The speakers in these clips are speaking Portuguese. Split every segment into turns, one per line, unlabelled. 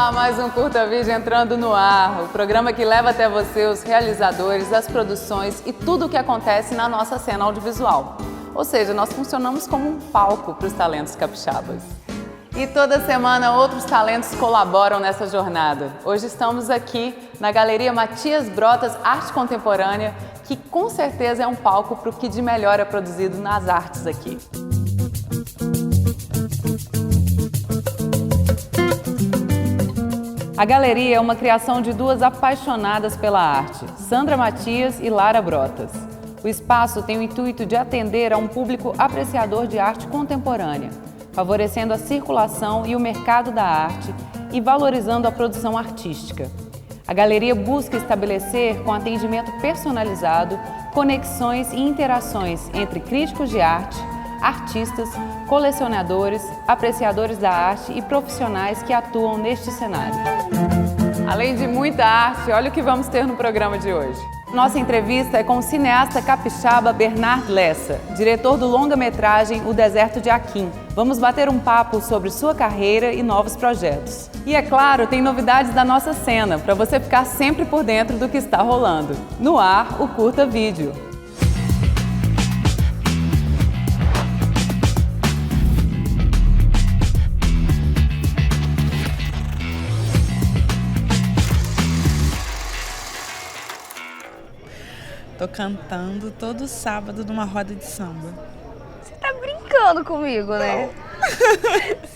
Olá, mais um Curta Vídeo entrando no ar, o programa que leva até você os realizadores, as produções e tudo o que acontece na nossa cena audiovisual. Ou seja, nós funcionamos como um palco para os talentos capixabas. E toda semana outros talentos colaboram nessa jornada. Hoje estamos aqui na Galeria Matias Brotas Arte Contemporânea, que com certeza é um palco para o que de melhor é produzido nas artes aqui. A galeria é uma criação de duas apaixonadas pela arte, Sandra Matias e Lara Brotas. O espaço tem o intuito de atender a um público apreciador de arte contemporânea, favorecendo a circulação e o mercado da arte e valorizando a produção artística. A galeria busca estabelecer, com atendimento personalizado, conexões e interações entre críticos de arte, artistas, colecionadores, apreciadores da arte e profissionais que atuam neste cenário. Além de muita arte, olha o que vamos ter no programa de hoje. Nossa entrevista é com o cineasta capixaba Bernard Lessa, diretor do longa-metragem O Deserto de Aquim. Vamos bater um papo sobre sua carreira e novos projetos. E é claro, tem novidades da nossa cena, para você ficar sempre por dentro do que está rolando. No ar, o Curta Vídeo.
Tô cantando todo sábado numa roda de samba.
Você tá brincando comigo, né?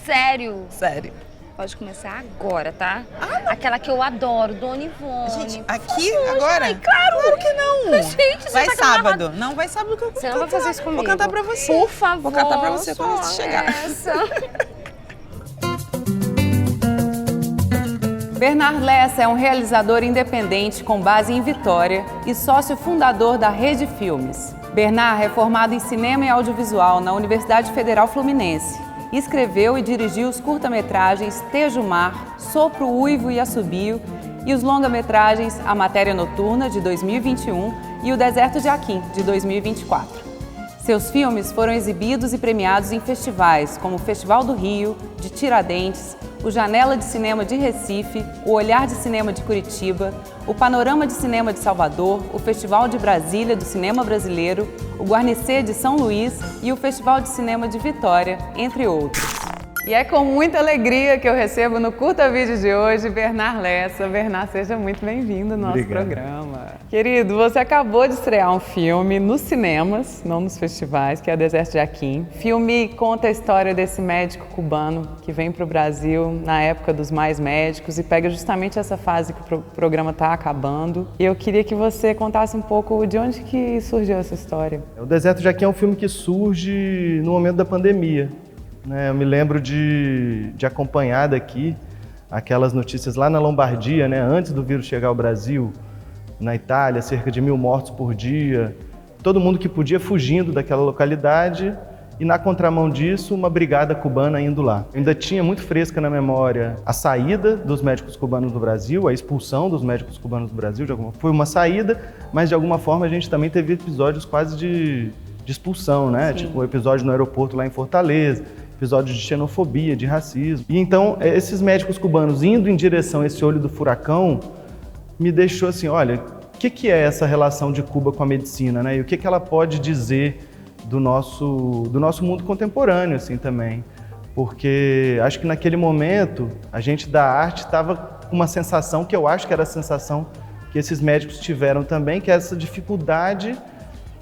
Sério?
Sério.
Pode começar agora, tá? Aquela que eu adoro, Dona Ivone.
Gente, aqui, agora?
Ai, claro
que não.
Gente, você
vai
tá
sábado. Não, vai sábado que eu vou
Você não vai fazer isso comigo.
Vou cantar pra você.
Por favor.
Vou cantar pra você quando você chegar.
Bernard Lessa é um realizador independente com base em Vitória e sócio fundador da Rede Filmes. Bernard é formado em cinema e audiovisual na Universidade Federal Fluminense. Escreveu e dirigiu os curta-metragens Tejumar, Sopro, Uivo e Assobio e os longa-metragens A Matéria Noturna, de 2021 e O Deserto de Aquim, de 2024. Seus filmes foram exibidos e premiados em festivais como o Festival do Rio, de Tiradentes, o Janela de Cinema de Recife, o Olhar de Cinema de Curitiba, o Panorama de Cinema de Salvador, o Festival de Brasília do Cinema Brasileiro, o Guarnicê de São Luís e o Festival de Cinema de Vitória, entre outros. E é com muita alegria que eu recebo no Curta Vídeo de hoje Bernard Lessa. Bernard, seja muito bem-vindo ao nosso programa. Querido, você acabou de estrear um filme nos cinemas, não nos festivais, que é O Deserto de Aquim. O filme conta a história desse médico cubano que vem para o Brasil na época dos mais médicos e pega justamente essa fase que o programa está acabando. E eu queria que você contasse um pouco de onde que surgiu essa história.
O Deserto de Aquim é um filme que surge no momento da pandemia. Eu me lembro de acompanhar daqui aquelas notícias lá na Lombardia, antes do vírus chegar ao Brasil, na Itália, cerca de 1.000 mortos por dia, todo mundo que podia fugindo daquela localidade e na contramão disso uma brigada cubana indo lá. Ainda tinha muito fresca na memória a saída dos médicos cubanos do Brasil, a expulsão dos médicos cubanos do Brasil, foi uma saída, mas de alguma forma a gente também teve episódios quase de expulsão, tipo o episódio no aeroporto lá em Fortaleza, episódios de xenofobia, de racismo. E então, esses médicos cubanos indo em direção a esse olho do furacão, me deixou assim, olha, o que é essa relação de Cuba com a medicina, E o que ela pode dizer do nosso mundo contemporâneo, assim, também. Porque acho que naquele momento, a gente da arte estava com uma sensação, que eu acho que era a sensação que esses médicos tiveram também, que é essa dificuldade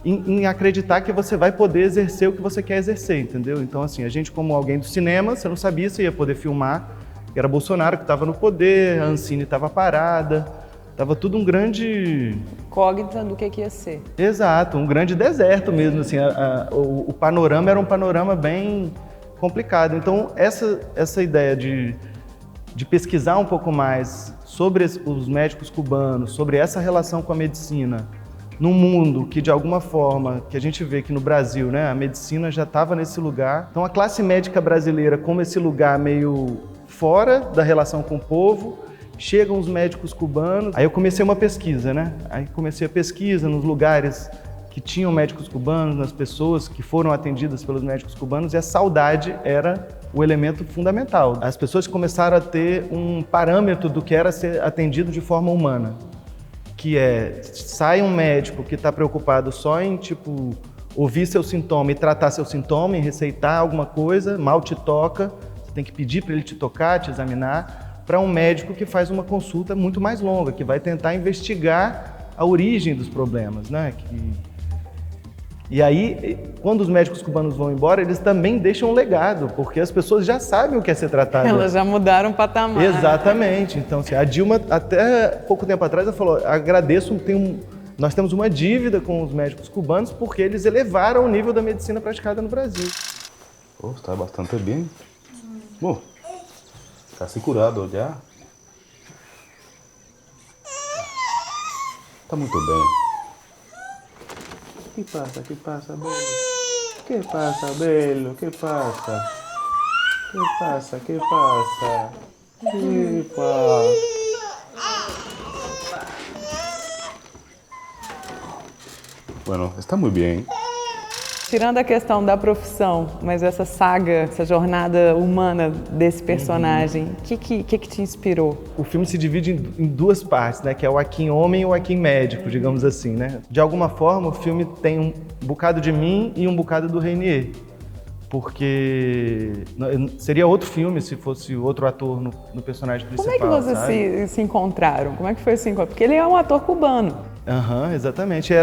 em acreditar que você vai poder exercer o que você quer exercer, entendeu? Então, assim, a gente como alguém do cinema, você não sabia se ia poder filmar, era Bolsonaro que estava no poder, a Ancine estava parada, estava tudo um grande...
Incógnita do que ia ser.
Exato, um grande deserto mesmo, assim, o panorama era um panorama bem complicado. Então, essa ideia de pesquisar um pouco mais sobre os médicos cubanos, sobre essa relação com a medicina, num mundo que, de alguma forma, que a gente vê que no Brasil, a medicina já estava nesse lugar. Então, a classe médica brasileira, como esse lugar meio fora da relação com o povo, chegam os médicos cubanos. Aí eu comecei uma pesquisa, Aí comecei a pesquisa nos lugares que tinham médicos cubanos, nas pessoas que foram atendidas pelos médicos cubanos, e a saudade era o elemento fundamental. As pessoas começaram a ter um parâmetro do que era ser atendido de forma humana, que é, sai um médico que está preocupado só em, tipo, ouvir seu sintoma e tratar seu sintoma, e receitar alguma coisa, mal te toca, você tem que pedir para ele te tocar, te examinar, para um médico que faz uma consulta muito mais longa, que vai tentar investigar a origem dos problemas, né? E aí, quando os médicos cubanos vão embora, eles também deixam um legado, porque as pessoas já sabem o que é ser tratado.
Elas já mudaram o patamar.
Exatamente. Então, assim, a Dilma, até pouco tempo atrás, ela falou, agradeço, nós temos uma dívida com os médicos cubanos porque eles elevaram o nível da medicina praticada no Brasil.
Oh, está bastante bem. Bom, casi curado já. Está muito bem. ¿Qué pasa, Belo? ¿Qué pasa, Belo? ¿Qué pasa? ¿Qué pasa? ¿Qué pasa? ¿Qué pasa? Bueno, está muy bien.
Tirando a questão da profissão, mas essa saga, essa jornada humana desse personagem, o que te inspirou?
O filme se divide em duas partes, né? Que é o Akin homem e o Akin médico, digamos assim, né? De alguma forma, o filme tem um bocado de mim e um bocado do Reinier. Porque seria outro filme se fosse outro ator no personagem principal.
Como é que vocês se encontraram? Como é que foi esse encontro? Porque ele é um ator cubano.
Exatamente.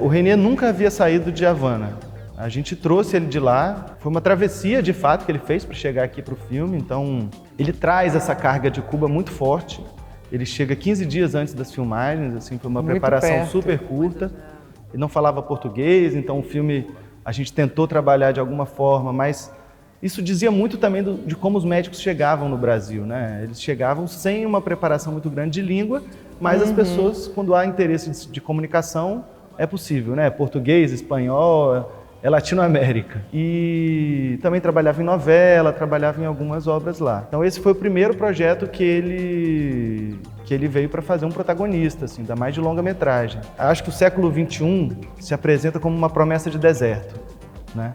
O Reinier nunca havia saído de Havana. A gente trouxe ele de lá. Foi uma travessia, de fato, que ele fez para chegar aqui para o filme. Então, ele traz essa carga de Cuba muito forte. Ele chega 15 dias antes das filmagens, assim, foi uma preparação super curta. Ele não falava português, então o filme a gente tentou trabalhar de alguma forma, mas isso dizia muito também de como os médicos chegavam no Brasil, né? Eles chegavam sem uma preparação muito grande de língua, mas as pessoas, quando há interesse de comunicação, é possível, né? Português, espanhol, é Latinoamérica. E também trabalhava em novela, trabalhava em algumas obras lá. Então esse foi o primeiro projeto que ele veio para fazer um protagonista, assim, ainda mais de longa-metragem. Acho que o século XXI se apresenta como uma promessa de deserto, né?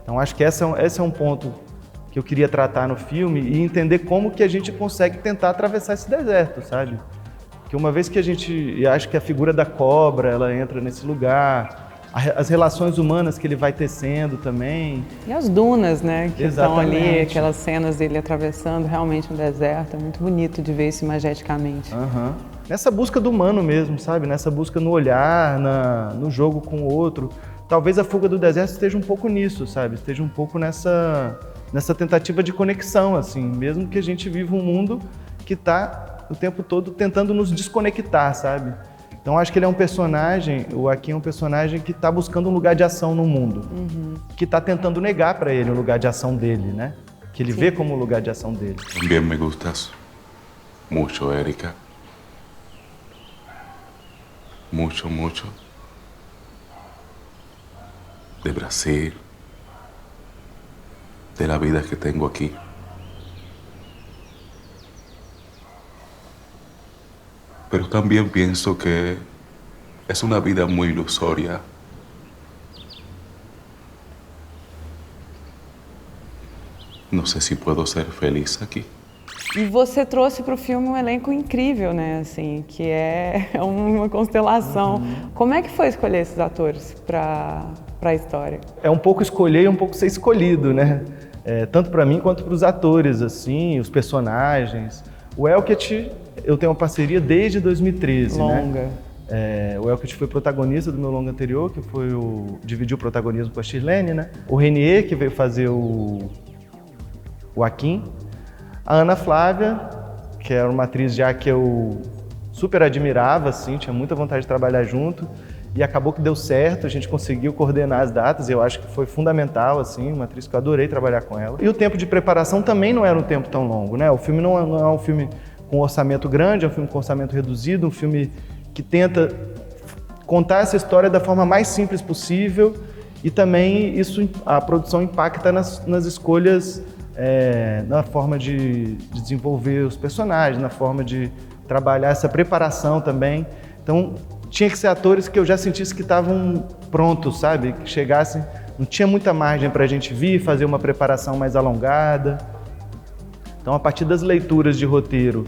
Então acho que esse é um ponto que eu queria tratar no filme e entender como que a gente consegue tentar atravessar esse deserto, sabe? Que uma vez que e acho que a figura da cobra, ela entra nesse lugar, as relações humanas que ele vai tecendo também.
E as dunas, né, que estão
Exatamente.
ali, aquelas cenas dele atravessando realmente um deserto, é muito bonito de ver isso imageticamente.
Nessa busca do humano mesmo, sabe? Nessa busca no olhar, no jogo com o outro. Talvez a Fuga do Deserto esteja um pouco nisso, sabe? Esteja um pouco nessa tentativa de conexão, assim, mesmo que a gente viva um mundo que está o tempo todo tentando nos desconectar, sabe? Então acho que ele é um personagem, o Akin é um personagem que está buscando um lugar de ação no mundo, que está tentando negar para ele o lugar de ação dele, né? Que ele vê como o lugar de ação dele.
También me gustas mucho, Erika. Mucho, mucho. De Brasil, de la vida que tengo aquí. Pero también pienso que es una vida muy ilusoria. No sé si puedo ser feliz aquí.
E você trouxe para o filme um elenco incrível, né, assim, que é uma constelação. Como é que foi escolher esses atores para a história?
É um pouco escolher e um pouco ser escolhido, né? Tanto para mim quanto para os atores, assim, os personagens. O Elket, eu tenho uma parceria desde 2013,
longa.
Né? O Elket foi protagonista do meu longa anterior, que foi dividiu o protagonismo com a Shirlene, né? O Reinier, que veio fazer o Akin. A Ana Flávia, que era uma atriz já que eu super admirava, assim, tinha muita vontade de trabalhar junto. E acabou que deu certo, a gente conseguiu coordenar as datas, eu acho que foi fundamental, assim, uma atriz que eu adorei trabalhar com ela. E o tempo de preparação também não era um tempo tão longo, né? O filme não é um filme com orçamento grande, é um filme com orçamento reduzido, um filme que tenta contar essa história da forma mais simples possível e também a produção impacta nas escolhas, na forma de desenvolver os personagens, na forma de trabalhar essa preparação também. Então, tinha que ser atores que eu já sentisse que estavam prontos, sabe? Que chegassem, não tinha muita margem para a gente vir, fazer uma preparação mais alongada. Então, a partir das leituras de roteiro,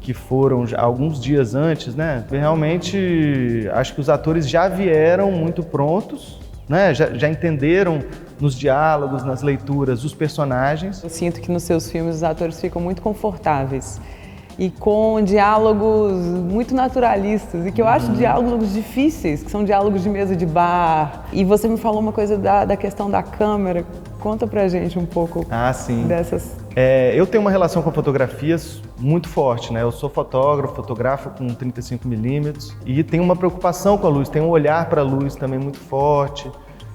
que foram alguns dias antes, né? Realmente, acho que os atores já vieram muito prontos, né? Já entenderam nos diálogos, nas leituras, os personagens.
Eu sinto que nos seus filmes os atores ficam muito confortáveis e com diálogos muito naturalistas, e que eu acho diálogos difíceis, que são diálogos de mesa de bar. E você me falou uma coisa da questão da câmera. Conta pra gente um pouco dessas...
Eu tenho uma relação com fotografias muito forte, né? Eu sou fotógrafo, fotografo com 35mm e tenho uma preocupação com a luz, tenho um olhar para a luz também muito forte.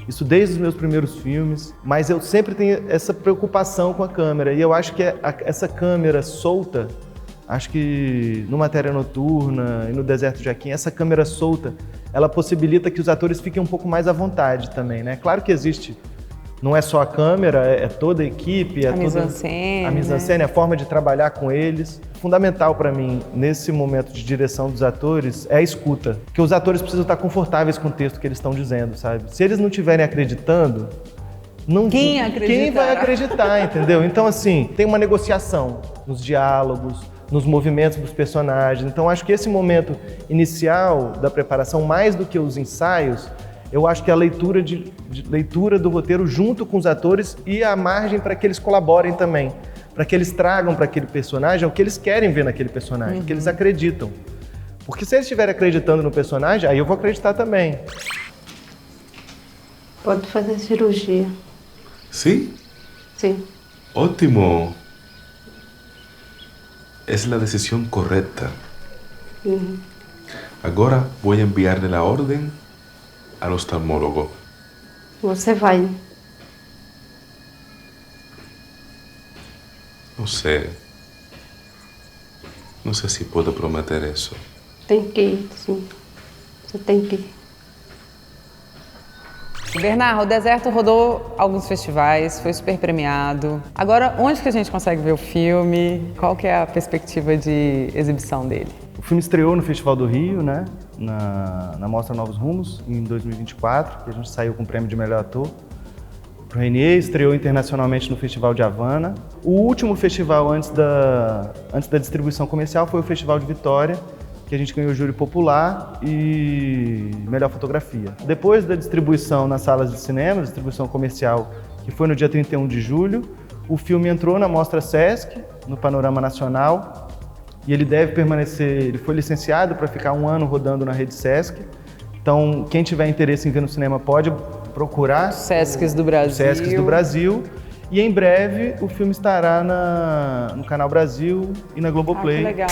Isso desde os meus primeiros filmes, mas eu sempre tenho essa preocupação com a câmera. E eu acho que essa câmera solta, acho que no Matéria Noturna e no Deserto de Jaquim, essa câmera solta, ela possibilita que os atores fiquem um pouco mais à vontade também, né? Claro que existe... Não é só a câmera, é toda a equipe,
a mise-en-scène,
a forma de trabalhar com eles. Fundamental para mim, nesse momento de direção dos atores, é a escuta. Porque os atores precisam estar confortáveis com o texto que eles estão dizendo, sabe? Se eles não estiverem acreditando, quem vai acreditar, entendeu? Então, assim, tem uma negociação nos diálogos, nos movimentos dos personagens. Então, acho que esse momento inicial da preparação, mais do que os ensaios, eu acho que a leitura do roteiro junto com os atores e a margem para que eles colaborem também, para que eles tragam para aquele personagem o que eles querem ver naquele personagem, o que eles acreditam. Porque se eles estiverem acreditando no personagem, aí eu vou acreditar também.
Pode fazer cirurgia.
Sim?
Sim.
Ótimo. É a decisão correta. Agora vou enviar-lhe a ordem al oftalmólogo.
Você vai.
Não sei. Não sei se pode prometer isso.
Tem que ir, sim. Você tem que ir.
Bernard, o Deserto rodou alguns festivais, foi super premiado. Agora, onde que a gente consegue ver o filme? Qual que é a perspectiva de exibição dele?
O filme estreou no Festival do Rio, né? Na Mostra Novos Rumos, em 2024, que a gente saiu com o prêmio de melhor ator. O Renier estreou internacionalmente no Festival de Havana. O último festival antes da distribuição comercial foi o Festival de Vitória, que a gente ganhou júri popular e melhor fotografia. Depois da distribuição nas salas de cinema, distribuição comercial, que foi no dia 31 de julho, o filme entrou na Mostra Sesc, no Panorama Nacional, e ele deve permanecer, ele foi licenciado para ficar 1 ano rodando na rede Sesc. Então, quem tiver interesse em ver no cinema pode procurar
Sescs do Brasil.
Sescs do Brasil. E em breve o filme estará no Canal Brasil e na Globoplay.
Que legal.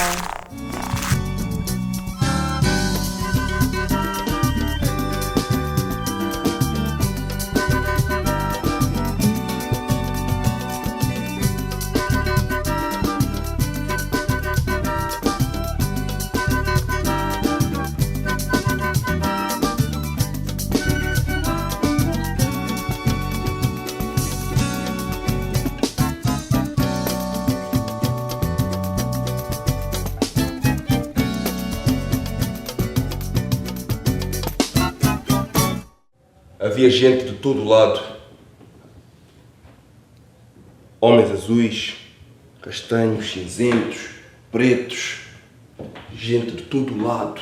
Havia gente de todo lado. Homens azuis, castanhos, cinzentos, pretos. Gente de todo lado,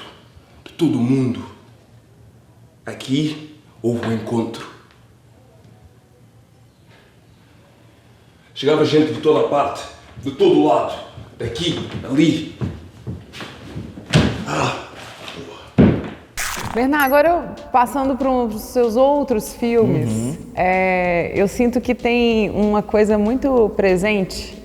de todo mundo. Aqui houve um encontro. Chegava gente de toda a parte, de todo lado, daqui, ali.
Bernard, agora passando para os seus outros filmes, eu sinto que tem uma coisa muito presente,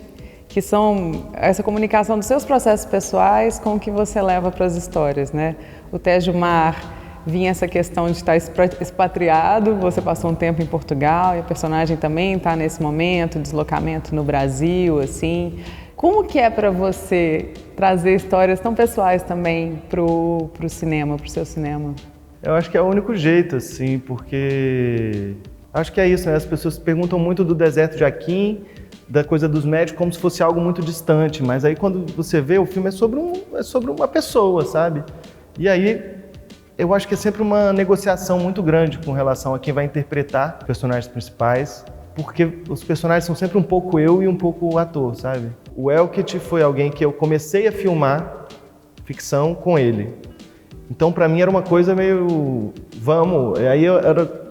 que são essa comunicação dos seus processos pessoais com o que você leva para as histórias, né? O Tejo Mar vinha essa questão de estar expatriado, você passou um tempo em Portugal e a personagem também está nesse momento, deslocamento no Brasil, assim. Como que é para você trazer histórias tão pessoais também pro cinema, pro seu cinema?
Eu acho que é o único jeito, assim, porque acho que é isso, né? As pessoas perguntam muito do Deserto de Jaquim, da coisa dos médicos, como se fosse algo muito distante, mas aí quando você vê, o filme é sobre uma pessoa, sabe? E aí eu acho que é sempre uma negociação muito grande com relação a quem vai interpretar os personagens principais, porque os personagens são sempre um pouco eu e um pouco o ator, sabe? O Elket foi alguém que eu comecei a filmar ficção com ele. Então, para mim, era uma coisa meio... Vamos... Aí,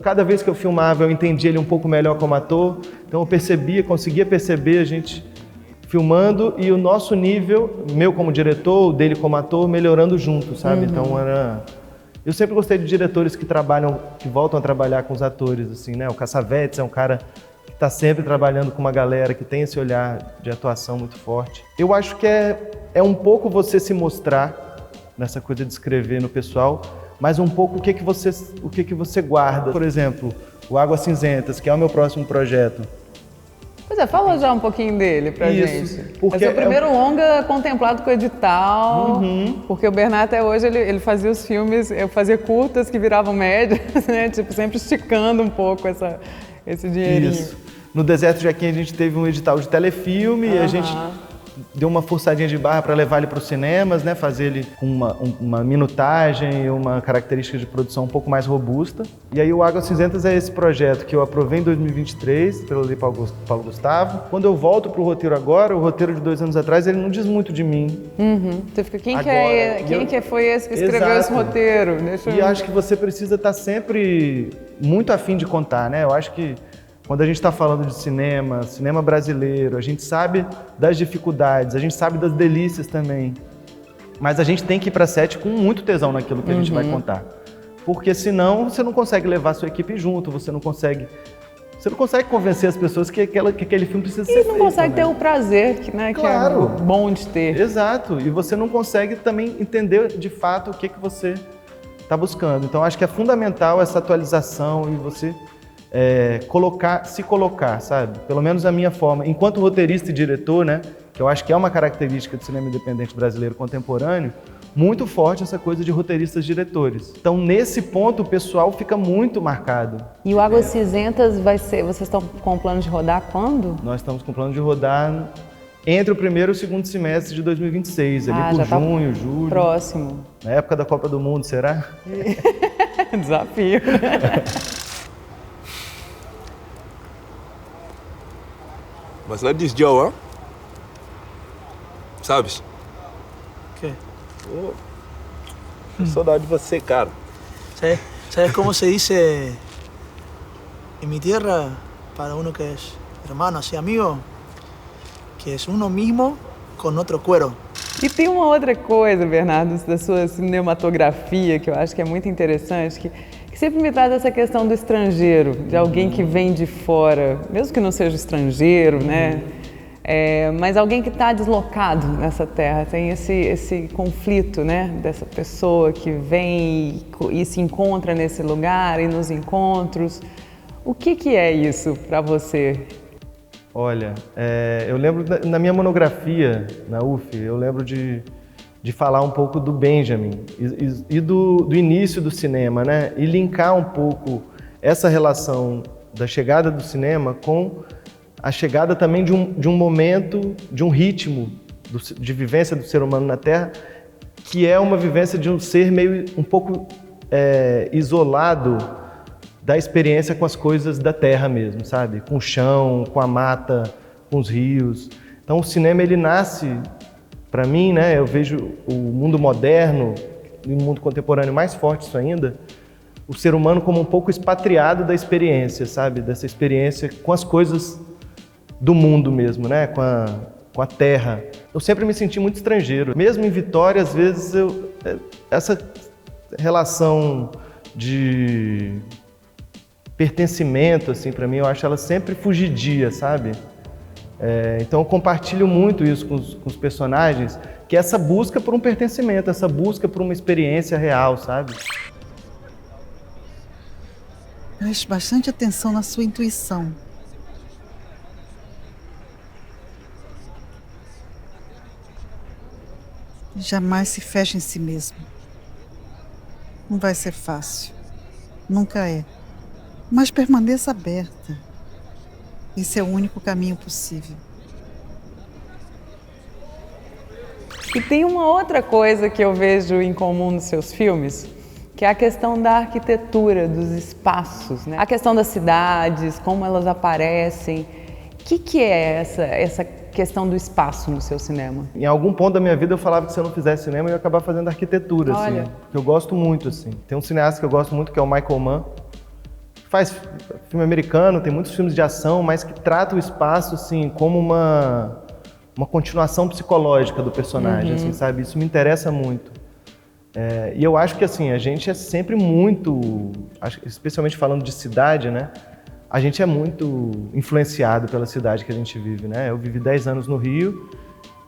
cada vez que eu filmava, eu entendia ele um pouco melhor como ator. Então, eu conseguia perceber a gente filmando e o nosso nível, meu como diretor, o dele como ator, melhorando junto, sabe? Então, era... Eu sempre gostei de diretores que voltam a trabalhar com os atores, assim, né? O Cassavetes é um cara que está sempre trabalhando com uma galera que tem esse olhar de atuação muito forte. Eu acho que é um pouco você se mostrar nessa coisa de escrever no pessoal, mas um pouco o que você guarda. Por exemplo, o Águas Cinzentas, que é o meu próximo projeto.
Pois é, fala já um pouquinho dele pra gente.
Porque
vai ser o primeiro longa contemplado com edital, porque o Bernard até hoje ele fazia os filmes, eu fazia curtas que viravam médias, né? Tipo, sempre esticando um pouco esse dinheirinho.
Isso. No Deserto de Aquém a gente teve um edital de telefilme e a gente deu uma forçadinha de barra para levar ele para os cinemas, né? Fazer ele com uma minutagem e uma característica de produção um pouco mais robusta. E aí o Águas Cinzentas é esse projeto que eu aprovei em 2023 pelo Paulo Gustavo. Quando eu volto para o roteiro agora, o roteiro de 2 anos atrás, ele não diz muito de mim.
Você fica, quem foi esse que escreveu esse roteiro?
E acho que você precisa estar sempre muito afim de contar, né? Eu acho que quando a gente está falando de cinema brasileiro, a gente sabe das dificuldades, a gente sabe das delícias também. Mas a gente tem que ir para a set com muito tesão naquilo que a gente vai contar. Porque senão você não consegue levar a sua equipe junto, você não consegue convencer as pessoas que aquele filme precisa ser feito. E não consegue
ter o prazer, né,
claro,
que é bom de ter.
Exato, e você não consegue também entender de fato o que você está buscando. Então acho que é fundamental essa atualização e você... se colocar, sabe? Pelo menos a minha forma, enquanto roteirista e diretor, né? Que eu acho que é uma característica do cinema independente brasileiro contemporâneo, muito forte essa coisa de roteiristas-diretores. Então, nesse ponto, o pessoal fica muito marcado.
E o Águas Cinzentas vocês estão com o plano de rodar quando?
Nós estamos com o plano de rodar entre o primeiro e o segundo semestre de 2026, ali por junho, julho.
Próximo.
Na época da Copa do Mundo, será?
Desafio.
Mas lá diz Joe, sabes?
O quê?
Saudade de você, cara.
¿Sabes cómo se dice en mi tierra para uno que es hermano, así amigo? Que es uno mismo con otro cuero.
E tem uma outra coisa, Bernardo, da sua cinematografia, que eu acho que é muito interessante, que sempre me traz essa questão do estrangeiro, de alguém que vem de fora, mesmo que não seja estrangeiro, né? Mas alguém que está deslocado nessa terra, tem esse conflito, né? Dessa pessoa que vem e se encontra nesse lugar e nos encontros. O que é isso para você?
Olha, eu lembro na minha monografia na UF, eu lembro de falar um pouco do Benjamin e do início do cinema, né? E linkar um pouco essa relação da chegada do cinema com a chegada também de um momento, de um ritmo de vivência do ser humano na Terra, que é uma vivência de um ser meio um pouco isolado da experiência com as coisas da Terra mesmo, sabe? Com o chão, com a mata, com os rios. Então o cinema ele nasce, para mim, né? Eu vejo o mundo moderno e o mundo contemporâneo mais forte isso ainda, o ser humano como um pouco expatriado da experiência, sabe? Dessa experiência com as coisas do mundo mesmo, né? Com a terra. Eu sempre me senti muito estrangeiro. Mesmo em Vitória, às vezes, essa relação de pertencimento, assim, para mim, eu acho ela sempre fugidia, sabe? Então eu compartilho muito isso com os personagens, que é essa busca por um pertencimento, essa busca por uma experiência real, sabe?
Preste bastante atenção na sua intuição. Jamais se feche em si mesmo. Não vai ser fácil. Nunca é. Mas permaneça aberta. Esse é o único caminho possível.
E tem uma outra coisa que eu vejo em comum nos seus filmes, que é a questão da arquitetura, dos espaços, né? A questão das cidades, como elas aparecem. O que é essa questão do espaço no seu cinema?
Em algum ponto da minha vida eu falava que se eu não fizesse cinema eu ia acabar fazendo arquitetura,
Olha.
assim, porque eu gosto muito, assim. Tem um cineasta que eu gosto muito que é o Michael Mann, que faz filme americano, tem muitos filmes de ação, mas que trata o espaço, assim, como uma continuação psicológica do personagem, assim, sabe? Isso me interessa muito. E eu acho que, assim, a gente é sempre muito, especialmente falando de cidade, né? A gente é muito influenciado pela cidade que a gente vive, né? Eu vivi 10 anos no Rio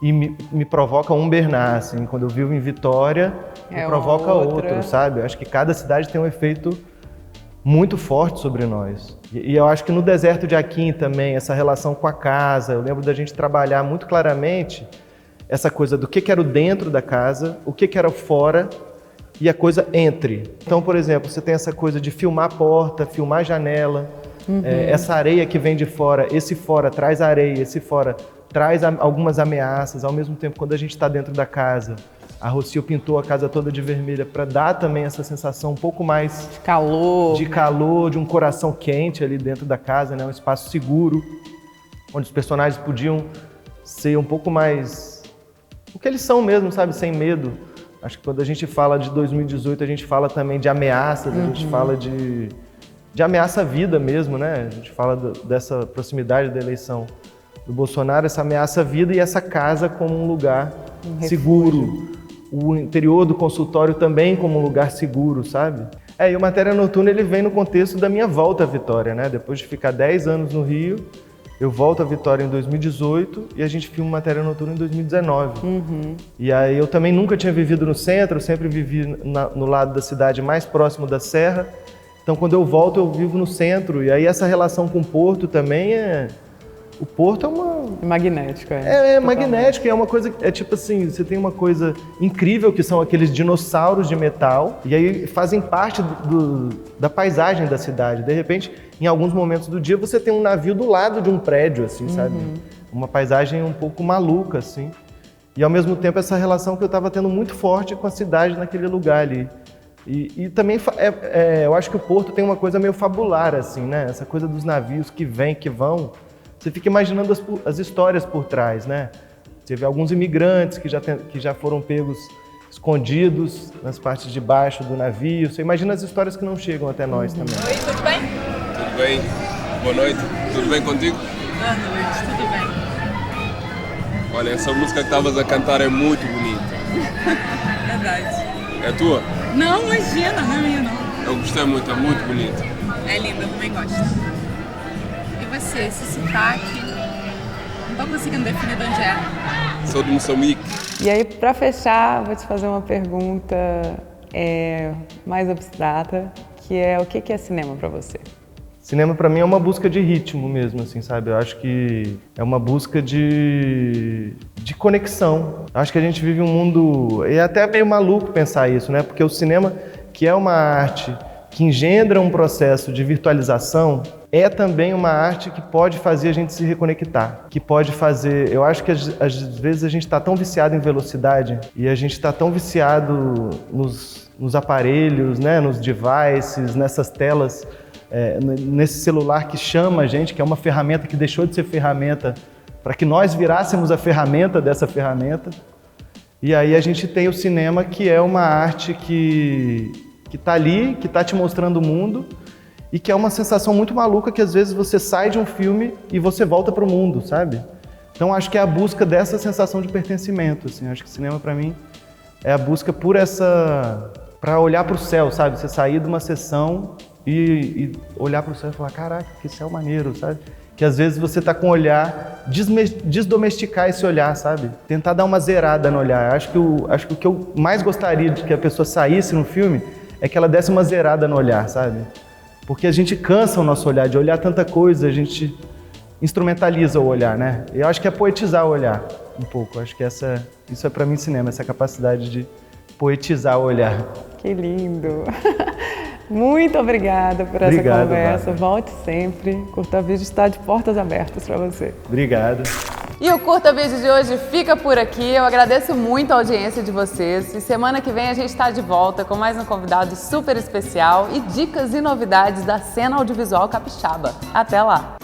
e me provoca um Bernard, assim. Quando eu vivo em Vitória, me provoca outro, sabe? Eu acho que cada cidade tem um efeito muito forte sobre nós. E eu acho que no deserto de Aquim também, essa relação com a casa, eu lembro da gente trabalhar muito claramente essa coisa do que era o dentro da casa, o que era o fora e a coisa entre. Então, por exemplo, você tem essa coisa de filmar a porta, filmar a janela, essa areia que vem de fora, esse fora traz areia, esse fora traz algumas ameaças. Ao mesmo tempo, quando a gente está dentro da casa, a Rocio pintou a casa toda de vermelha para dar também essa sensação um pouco mais de calor, de um coração quente ali dentro da casa, né? Um espaço seguro, onde os personagens podiam ser um pouco mais o que eles são mesmo, sabe? Sem medo. Acho que quando a gente fala de 2018, a gente fala também de ameaças, a gente fala de ameaça à vida mesmo, né? A gente fala dessa proximidade da eleição do Bolsonaro, essa ameaça à vida e essa casa como um lugar seguro. O interior do consultório também como um lugar seguro, sabe? E o Matéria Noturna ele vem no contexto da minha volta à Vitória, né? Depois de ficar 10 anos no Rio, eu volto à Vitória em 2018 e a gente filma Matéria Noturna em 2019. E aí eu também nunca tinha vivido no centro, eu sempre vivi no lado da cidade mais próximo da serra. Então quando eu volto eu vivo no centro e aí essa relação com o Porto também O Porto é uma...
Magnético,
magnético, é uma coisa... É tipo assim, você tem uma coisa incrível que são aqueles dinossauros de metal e aí fazem parte da paisagem da cidade. De repente, em alguns momentos do dia, você tem um navio do lado de um prédio, assim, sabe? Uma paisagem um pouco maluca, assim. E ao mesmo tempo, essa relação que eu estava tendo muito forte com a cidade naquele lugar ali. E também, eu acho que o Porto tem uma coisa meio fabular, assim, né? Essa coisa dos navios que vêm, que vão... Você fica imaginando as histórias por trás, né? Você vê alguns imigrantes que já foram pegos escondidos nas partes de baixo do navio. Você imagina as histórias que não chegam até nós também.
Oi, tudo bem?
Tudo bem? Boa noite. Tudo bem contigo?
Boa noite, tudo bem.
Olha, essa música que estavas a cantar é muito bonita.
Verdade.
É tua?
Não, imagina, não é minha não.
Eu gostei muito, é muito bonita.
É linda, eu também gosto. E você, esse sotaque? Não tô conseguindo definir de onde é.
Sou de Moçambique.
E aí, para fechar, vou te fazer uma pergunta mais abstrata, que é o que é cinema para você?
Cinema para mim é uma busca de ritmo mesmo, assim, sabe? Eu acho que é uma busca de conexão. Eu acho que a gente vive um mundo... É até meio maluco pensar isso, né? Porque o cinema, que é uma arte que engendra um processo de virtualização, é também uma arte que pode fazer a gente se reconectar, que pode fazer... Eu acho que às vezes a gente está tão viciado em velocidade e a gente está tão viciado nos aparelhos, né? Nos devices, nessas telas, nesse celular que chama a gente, que é uma ferramenta que deixou de ser ferramenta para que nós virássemos a ferramenta dessa ferramenta. E aí a gente tem o cinema, que é uma arte que está ali, que está te mostrando o mundo e que é uma sensação muito maluca que às vezes você sai de um filme e você volta para o mundo, sabe? Então acho que é a busca dessa sensação de pertencimento, assim. Acho que o cinema para mim é a busca por para olhar para o céu, sabe? Você sair de uma sessão e olhar para o céu e falar, caraca, que céu maneiro, sabe? Que às vezes você está com o olhar, desdomesticar esse olhar, sabe? Tentar dar uma zerada no olhar. Acho que o que eu mais gostaria de que a pessoa saísse no filme é que ela desse uma zerada no olhar, sabe? Porque a gente cansa o nosso olhar, de olhar tanta coisa, a gente instrumentaliza o olhar, né? Eu acho que é poetizar o olhar um pouco. Acho que isso é para mim cinema, essa capacidade de poetizar o olhar.
Que lindo! Muito obrigada por essa conversa.
Bárbara.
Volte sempre. Curta Vídeo está de portas abertas para você.
Obrigado.
E o Curta Vídeo de hoje fica por aqui. Eu agradeço muito a audiência de vocês. E semana que vem a gente está de volta com mais um convidado super especial e dicas e novidades da cena audiovisual capixaba. Até lá!